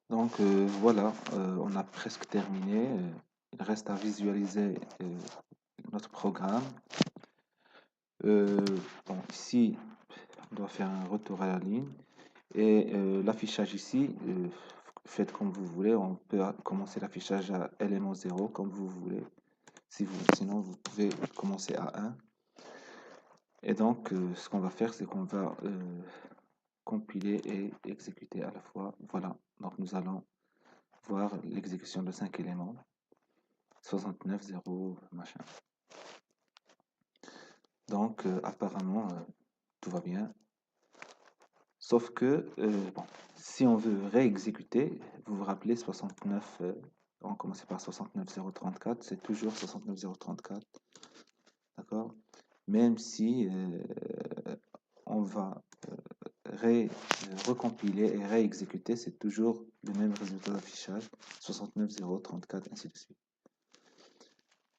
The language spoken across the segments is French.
Donc voilà, on a presque terminé. Il reste à visualiser notre programme. Euh, bon, ici, on doit faire un retour à la ligne. Et l'affichage ici, faites comme vous voulez. On peut commencer l'affichage à élément 0 comme vous voulez. Sinon, vous pouvez commencer à 1. Et donc, ce qu'on va faire, c'est qu'on va compiler et exécuter à la fois. Voilà, donc nous allons voir l'exécution de 5 éléments. 69, 0, machin. Donc, apparemment, tout va bien. Sauf que, bon, si on veut réexécuter, vous vous rappelez 69, on commençait par 69, 034, c'est toujours 69, 034, d'accord? Même si on va recompiler et réexécuter, c'est toujours le même résultat d'affichage, 69, 034, ainsi de suite.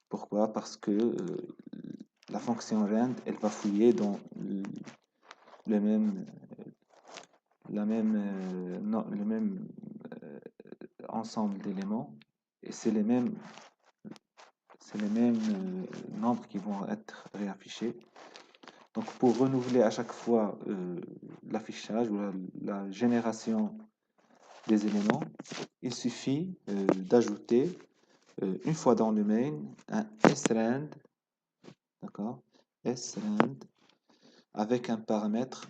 Pourquoi? Parce que la fonction rand, elle va fouiller dans le même, le même ensemble d'éléments et c'est les mêmes nombres qui vont être réaffichés. Donc pour renouveler à chaque fois l'affichage ou la génération des éléments, il suffit d'ajouter une fois dans le main un srand, d'accord, srand avec un paramètre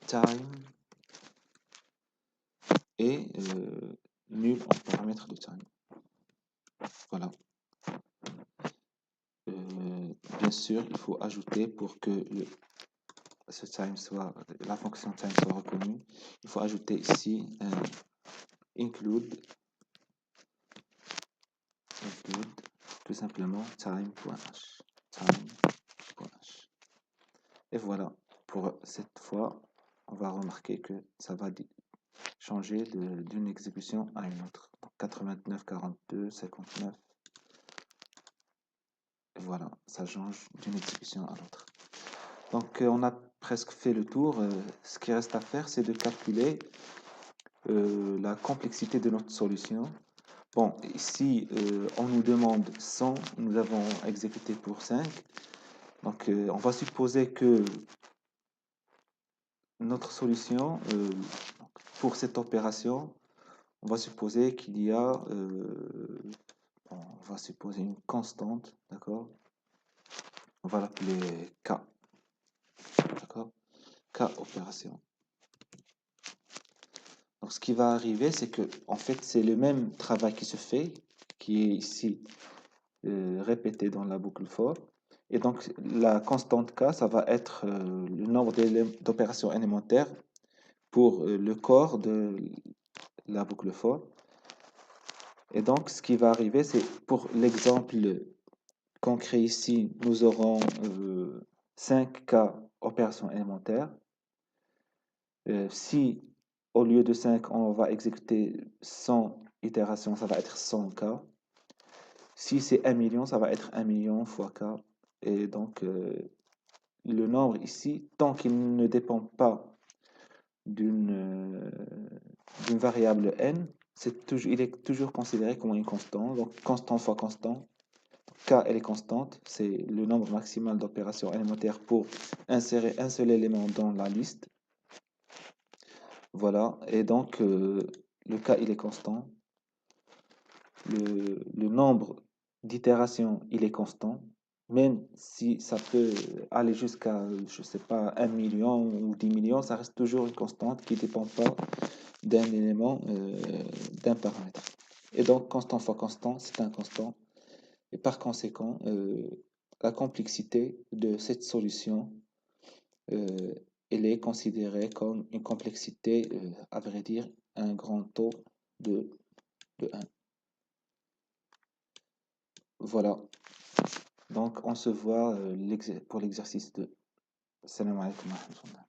time et nul en paramètre de time. Voilà. Bien sûr, il faut ajouter pour que la fonction time soit reconnue. Il faut ajouter ici un include tout simplement time.h. Time.h. Et voilà, pour cette fois, on va remarquer que ça va changer d'une exécution à une autre. 89, 42, 59. Et voilà, ça change d'une exécution à l'autre. Donc, on a presque fait le tour. Ce qui reste à faire, c'est de calculer la complexité de notre solution. Bon, ici, on nous demande 100, nous avons exécuté pour 5. Donc, on va supposer que notre solution, pour cette opération, on va supposer qu'il y a, on va supposer une constante, d'accord? On va l'appeler K, d'accord? K opération. Donc, ce qui va arriver, c'est que, en fait, c'est le même travail qui se fait, qui est ici répété dans la boucle for. Et donc, la constante K, ça va être le nombre d'opérations élémentaires pour le corps de la boucle for. Et donc, ce qui va arriver, c'est pour l'exemple concret ici, nous aurons 5K opérations élémentaires. Si au lieu de 5, on va exécuter 100 itérations, ça va être 100K. Si c'est 1 million, ça va être 1 million fois K. Et donc, le nombre ici, tant qu'il ne dépend pas d'une variable n, il est toujours considéré comme une constante. Donc, constant fois constant. K, elle est constante. C'est le nombre maximal d'opérations élémentaires pour insérer un seul élément dans la liste. Voilà. Et donc, le K, il est constant. Le nombre d'itérations, il est constant. Même si ça peut aller jusqu'à, je sais pas, 1 million ou 10 millions, ça reste toujours une constante qui ne dépend pas d'un élément, d'un paramètre. Et donc, constant fois constant, c'est un constant. Et par conséquent, la complexité de cette solution, euh, elle est considérée comme une complexité, à vrai dire, un grand taux de 1. Voilà. Donc, on se voit pour l'exercice 2. Salam alaikum wa rahmatullah.